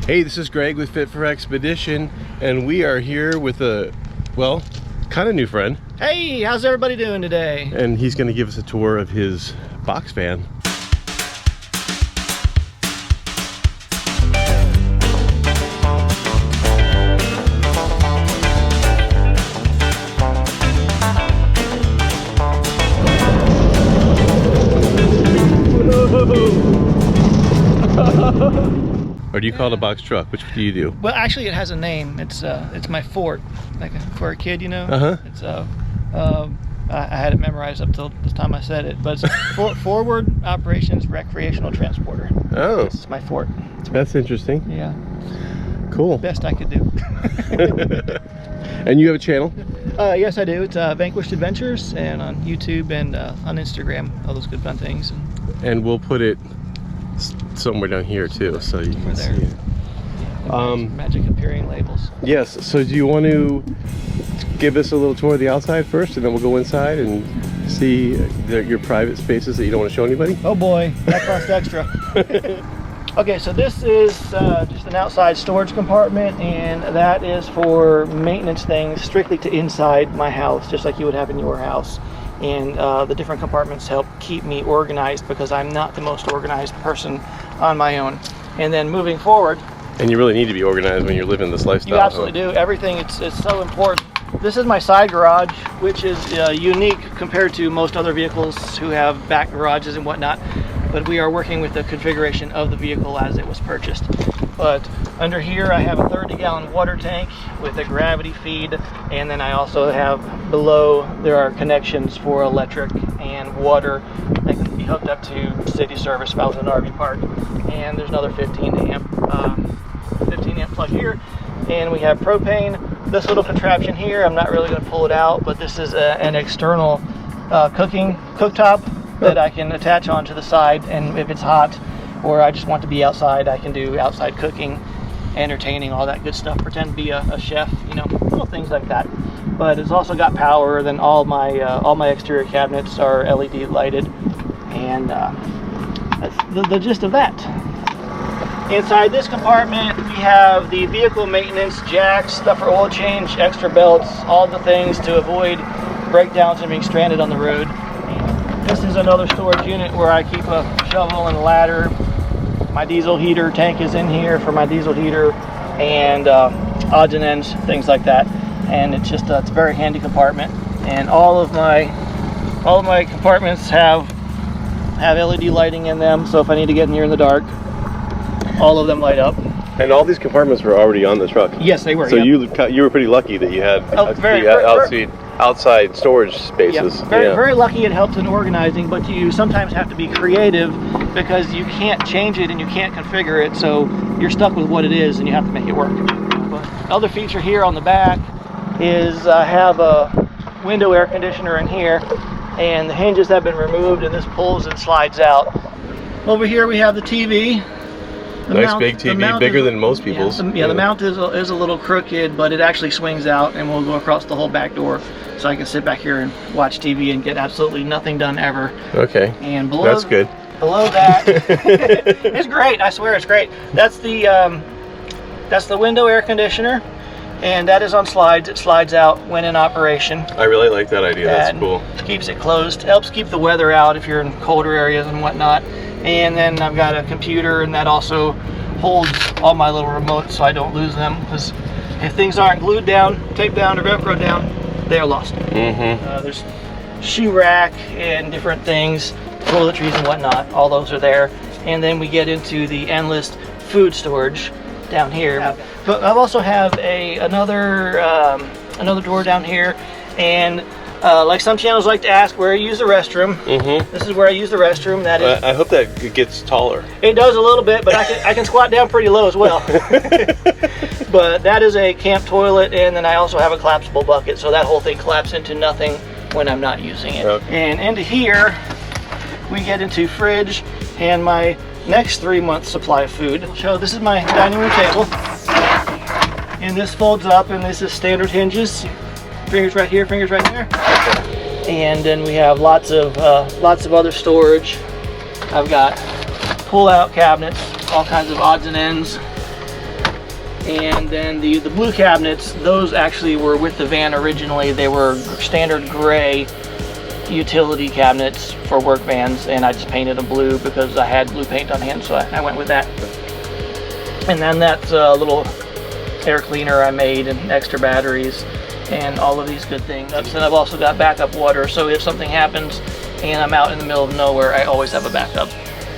Hey, this is Greg with Fit for Expedition, and we are here with a, well, kind of new friend. Hey, how's everybody doing today? And he's going to give us a tour of his box van. Or do you call it a box truck? Which do you do? Well, actually, it has a name. It's my fort, like for a kid, you know. It's I had it memorized up till this time I said it, but it's Forward Operations Recreational Transporter. Oh, This is my fort. That's interesting. Yeah. Cool. Best I could do. And you have a channel? Yes, I do. It's Vanquished Adventures, and on YouTube and on Instagram, all those good fun things. And we'll put it somewhere down here too, so you can see it. Magic appearing labels. Yes, so do you want to give us a little tour of the outside first, and then we'll go inside and see your private spaces that you don't want to show anybody? Oh boy, that cost extra. Okay, so this is just an outside storage compartment, and that is for maintenance things strictly to inside my house, just like you would have in your house. And the different compartments help keep me organized because I'm not the most organized person on my own. And then moving forward, and you really need to be organized when you're living this lifestyle. you absolutely do. Everything, it's so important. This is my side garage, which is unique compared to most other vehicles who have back garages and whatnot, but we are working with the configuration of the vehicle as it was purchased. But under here I have a 30-gallon water tank with a gravity feed, and then I also have below, there are connections for electric and water that can be hooked up to city service if I was in an RV park. And there's another 15 amp plug here, and we have propane. This little contraption here, I'm not really going to pull it out, but this is an external cooktop that I can attach onto the side, and if it's hot or I just want to be outside, I can do outside cooking, entertaining, all that good stuff, pretend to be a chef, you know, little things like that. But it's also got power. Then all my exterior cabinets are LED lighted, and that's the gist of that. Inside this compartment, we have the vehicle maintenance, jacks, stuff for oil change, extra belts, all the things to avoid breakdowns and being stranded on the road. This is another storage unit where I keep a shovel and a ladder. My diesel heater tank is in here for my diesel heater, and odds and ends, things like that. And it's just it's a very handy compartment. And all of my compartments have LED lighting in them, so if I need to get in here in the dark, all of them light up. And all these compartments were already on the truck? Yes, they were. So yep. you were pretty lucky that you had outside storage spaces. Yeah, very lucky. It helps in organizing, but you sometimes have to be creative because you can't change it and you can't configure it, so you're stuck with what it is and you have to make it work. Another feature here on the back is I have a window air conditioner in here, and the hinges have been removed, and this pulls and slides out. Over here we have the TV. Big TV, bigger than most people's. The mount is a little crooked, but it actually swings out and will go across the whole back door, so I can sit back here and watch TV and get absolutely nothing done ever. Okay. And below, that's good. Below that, it's great. I swear it's great. That's the window air conditioner, and that is on slides. It slides out when in operation. I really like that idea. That's cool. Keeps it closed. Helps keep the weather out if you're in colder areas and whatnot. And then I've got a computer, and that also holds all my little remotes so I don't lose them, because if things aren't glued down, taped down, or Velcro down, they're lost. There's shoe rack and different things, toiletries and whatnot, all those are there. And then we get into the endless food storage down here. But I also have another door down here, and like some channels like to ask where I use the restroom. This is where I use the restroom. That is. I hope that it gets taller. It does a little bit, but I can squat down pretty low as well. But that is a camp toilet, and then I also have a collapsible bucket, so that whole thing collapses into nothing when I'm not using it. And into here, we get into fridge and my next 3 months supply of food. So this is my dining room table, and this folds up, and this is standard hinges. Fingers right here, fingers right there. And then we have lots of other storage. I've got pull-out cabinets, all kinds of odds and ends. And then the blue cabinets, those actually were with the van originally. They were standard gray utility cabinets for work vans, and I just painted them blue because I had blue paint on hand, so I went with that. And then that's a little air cleaner I made, and extra batteries, and all of these good things. And I've also got backup water, so if something happens and I'm out in the middle of nowhere, I always have a backup.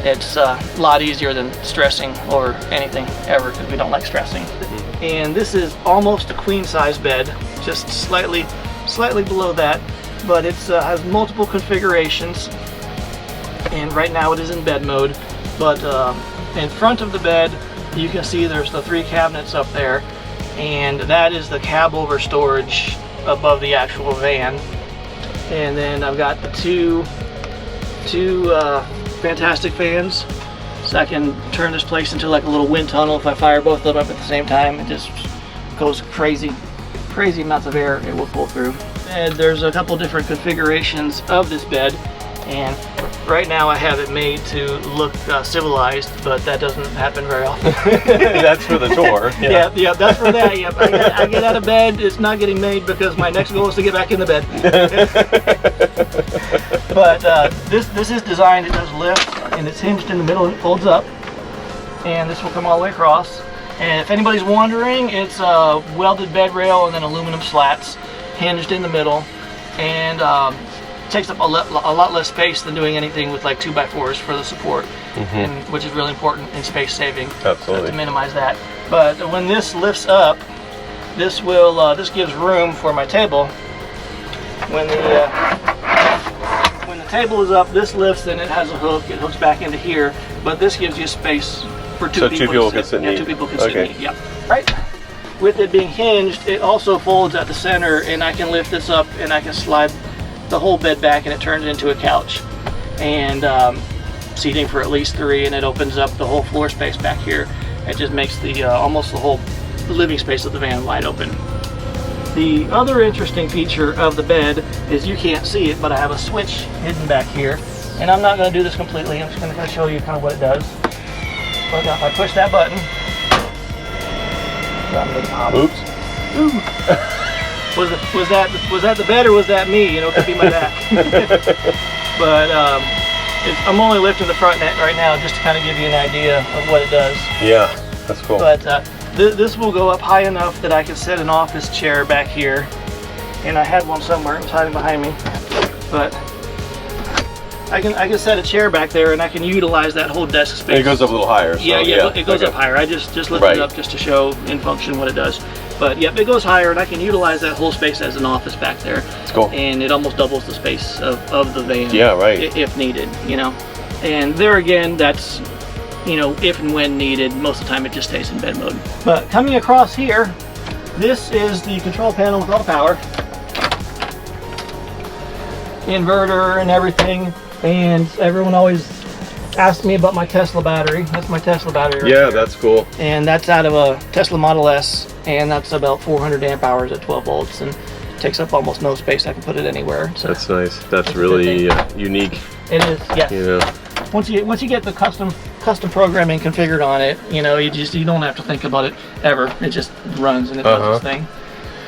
It's a lot easier than stressing or anything ever, because we don't like stressing. And this is almost a queen size bed, just slightly below that, but it has multiple configurations, and right now it is in bed mode. But in front of the bed, you can see there's the 3 cabinets up there, and that is the cab over storage above the actual van. And then I've got the two fantastic fans, so I can turn this place into like a little wind tunnel. If I fire both of them up at the same time, it just goes crazy amounts of air it will pull through. And there's a couple different configurations of this bed, and right now I have it made to look civilized, but that doesn't happen very often. That's for the tour. Yeah, that's for that. Yep. I get out of bed, it's not getting made because my next goal is to get back in the bed. But this is designed, it does lift, and it's hinged in the middle and it folds up, and this will come all the way across. And if anybody's wondering, it's a welded bed rail and then aluminum slats hinged in the middle, and takes up a lot less space than doing anything with like 2x4s for the support, and which is really important in space saving. Absolutely. To minimize that. But when this lifts up, this will this gives room for my table. When the table is up, this lifts and it has a hook. It hooks back into here, but this gives you space for two people can sit. Yeah, 2 people can sit in it. Yeah. Right. With it being hinged, it also folds at the center, and I can lift this up and I can slide the whole bed back, and it turns into a couch and seating for at least 3, and it opens up the whole floor space back here. It just makes the almost the whole living space of the van wide open. The other interesting feature of the bed is you can't see it, but I have a switch hidden back here, and I'm not going to do this completely. I'm just going to show you kind of what it does. But if I push that button, Oops. Ooh. Was that the bed, or was that me? You know, it could be my back. But I'm only lifting the front net right now just to kind of give you an idea of what it does. Yeah, that's cool. But this will go up high enough that I can set an office chair back here, and I had one somewhere. It was hiding behind me, but I can set a chair back there, and I can utilize that whole desk space. And it goes up a little higher. So, yeah, it goes up higher. I just lifted it up just to show in function what it does. But yep, it goes higher, and I can utilize that whole space as an office back there. That's cool. And it almost doubles the space of the van. Yeah, right. If needed, you know. And there again, that's, you know, if and when needed. Most of the time it just stays in bed mode. But coming across here, this is the control panel with all the power. Inverter and everything. And everyone always asks me about my Tesla battery. That's my Tesla battery right there. That's cool. And that's out of a Tesla Model S, and that's about 400 amp hours at 12 volts, and takes up almost no space. I can put it anywhere. So that's nice. That's really unique. It is, yes. You know, once you get the custom programming configured on it, you know, you don't have to think about it ever. It just runs and it does its thing.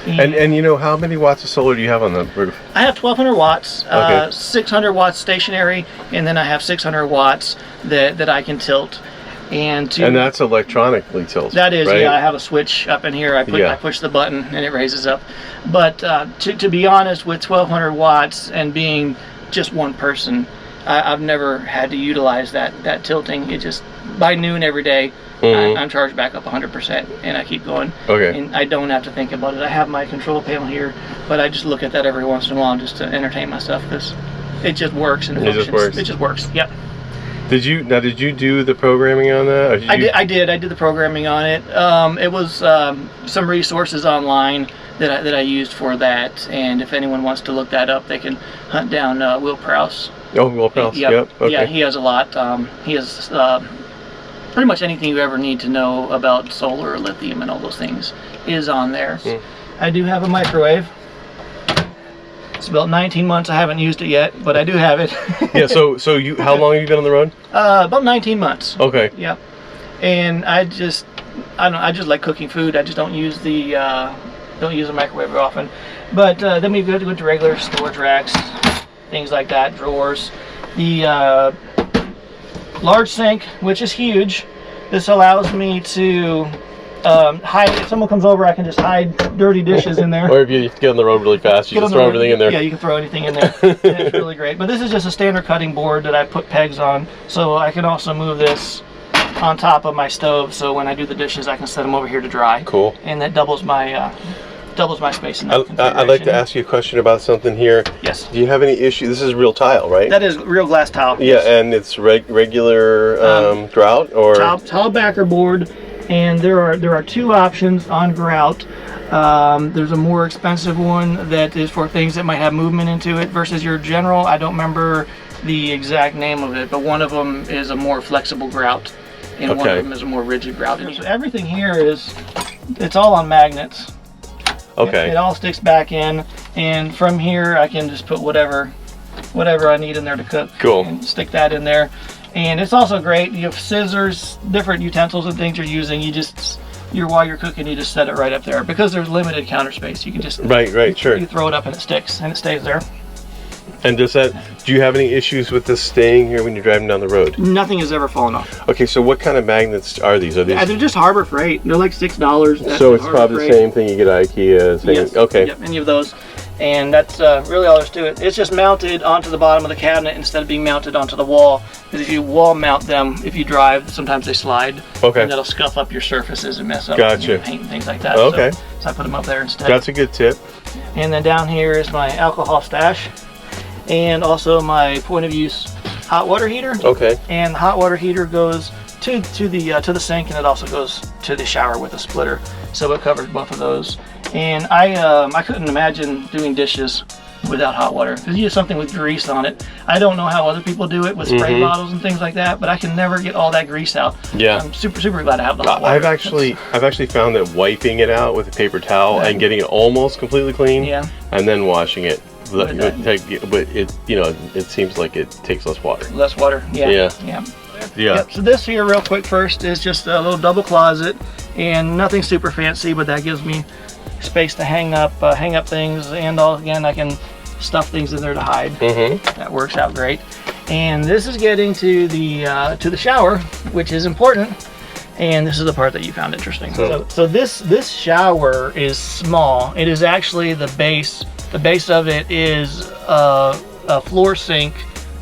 And you know, how many watts of solar do you have on the roof? I have 1,200 watts, Okay. 600 watts stationary, and then I have 600 watts that I can tilt. And that's electronically tilted. That is, right? yeah. I have a switch up in here. I push the button and it raises up. But to be honest, with 1,200 watts and being just one person, I've never had to utilize that tilting. It just, by noon every day, I'm charged back up 100%, and I keep going. Okay. And I don't have to think about it. I have my control panel here, but I just look at that every once in a while just to entertain myself, because it just works and it functions. It just works. Yep. Did you do the programming on that? Or I did the programming on it. It was some resources online that I used for that, and if anyone wants to look that up, they can hunt down Will Prowse. Oh, Will Prowse. Yep. Okay. Yeah, he has a lot. He has pretty much anything you ever need to know about solar, lithium, and all those things is on there. I do have a microwave. It's about 19 months. I haven't used it yet, but I do have it. Yeah. So how long have you been on the road? About 19 months. Okay. Yep. And I just I don't know, I just like cooking food. I just don't use the microwave very often. But then we go to regular storage racks, things like that, drawers. The large sink, which is huge. This allows me to hide. If someone comes over, I can just hide dirty dishes in there. Or if you get on the road really fast, you just throw everything in there. Yeah, you can throw anything in there. It's really great. But this is just a standard cutting board that I put pegs on, so I can also move this on top of my stove. So when I do the dishes, I can set them over here to dry. Cool. And that doubles my space in that configuration. I'd like to ask you a question about something here. Yes. Do you have any issue? This is real tile, right? That is real glass tile. Yeah, yes. And it's regular grout or tile backer board, and there are two options on grout. There's a more expensive one that is for things that might have movement into it versus your general. I don't remember the exact name of it, but one of them is a more flexible grout, and one of them is a more rigid grout. So everything here it's all on magnets. Okay. It all sticks back in, and from here I can just put whatever I need in there to cook. Cool. And stick that in there. And it's also great. You have scissors, different utensils and things you're using. While you're cooking, you just set it right up there because there's limited counter space. You can just sure. You throw it up and it sticks and it stays there. And do you have any issues with this staying here when you're driving down the road? Nothing has ever fallen off. Okay, so what kind of magnets are these? They're just Harbor Freight. They're like $6. So it's probably the same thing you get at IKEA. Yes. Okay. Yep, any of those. And that's really all there's to it. It's just mounted onto the bottom of the cabinet instead of being mounted onto the wall. Because if you wall mount them, if you drive, sometimes they slide. Okay. And that'll scuff up your surfaces and mess up paint and things like that. Okay. So I put them up there instead. That's a good tip. And then down here is my alcohol stash. And also my point of use hot water heater. Okay. And the hot water heater goes to the sink, and it also goes to the shower with a splitter, so it covers both of those. And I couldn't imagine doing dishes without hot water because you use something with grease on it. I don't know how other people do it with spray bottles and things like that, but I can never get all that grease out. Yeah. I'm super glad to have the hot water. I've actually found that wiping it out with a paper towel and getting it almost completely clean, and then washing it. But it seems like it takes less water. Less water, yeah. Yep. So this here, real quick, first is just a little double closet, and nothing super fancy, but that gives me space to hang up things, and again, I can stuff things in there to hide. That works out great. And this is getting to the shower, which is important. And this is the part that you found interesting. So this shower is small. It is actually the base. The base of it is a floor sink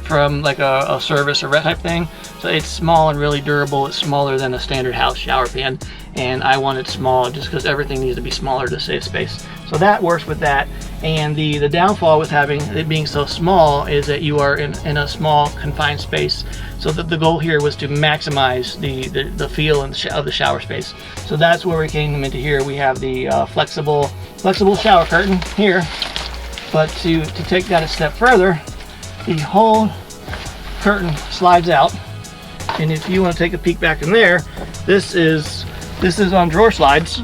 from like a service or that type thing. So it's small and really durable. It's smaller than a standard house shower pan. And I want it small just because everything needs to be smaller to save space. So that works with that. And the downfall with having it being so small is that you are in a small confined space. So the goal here was to maximize the feel of the shower space. So that's where we came into here. We have the flexible shower curtain here. But to take that a step further, the whole curtain slides out. And if you want to take a peek back in there, this is on drawer slides.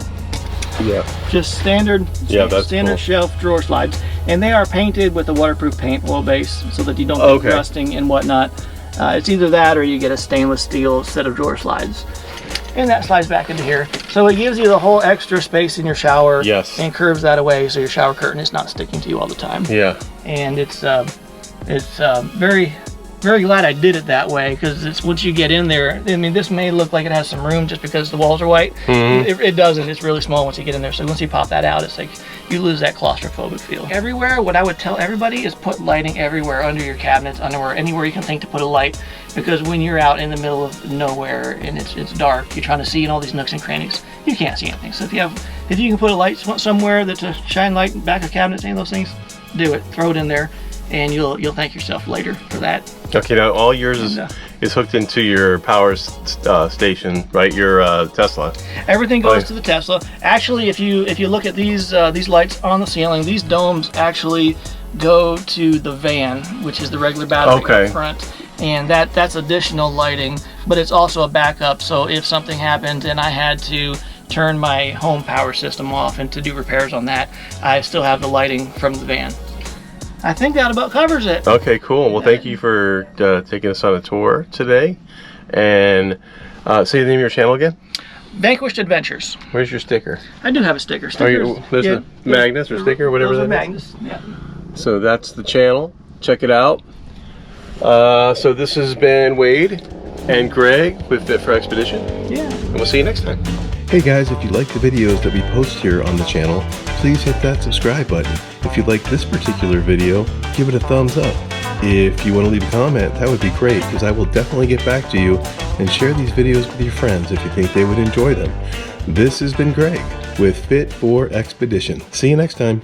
Yeah. Just standard cool. Shelf drawer slides. And they are painted with a waterproof paint, oil base, so that you don't get rusting and whatnot. It's either that or you get a stainless steel set of drawer slides. And that slides back into here. So it gives you the whole extra space in your shower. Yes. And curves that away so your shower curtain is not sticking to you all the time. Yeah. And it's very, very glad I did it that way, because it's once you get in there, I mean, this may look like it has some room just because the walls are white. It doesn't. It's really small once you get in there. So once you pop that out, it's like you lose that claustrophobic feel. Everywhere, what I would tell everybody is put lighting everywhere, under your cabinets, anywhere you can think to put a light, because when you're out in the middle of nowhere and it's dark, you're trying to see in all these nooks and crannies, you can't see anything. So if you can put a light somewhere that's a shine light back of cabinets, any of those things, do it. Throw it in there, and you'll thank yourself later for that. Okay, now all yours is hooked into your power station, right? Your Tesla. Everything goes to the Tesla. Actually, if you look at these lights on the ceiling, these domes actually go to the van, which is the regular battery up front, and that's additional lighting. But it's also a backup. So if something happened and I had to turn my home power system off and to do repairs on that, I still have the lighting from the van. I think that about covers it. Okay, cool. Well, thank you for taking us on a tour today. And say the name of your channel again. Vanquished Adventures. Where's your sticker? I do have a sticker. There's the magnets or sticker, whatever that is. Magnets. Yeah. So that's the channel. Check it out. So this has been Wade and Greg with Fit for Expedition. Yeah. And we'll see you next time. Hey guys, if you like the videos that we post here on the channel, please hit that subscribe button. If you like this particular video, give it a thumbs up. If you want to leave a comment, that would be great, because I will definitely get back to you and share these videos with your friends if you think they would enjoy them. This has been Greg with Fit for Expedition. See you next time.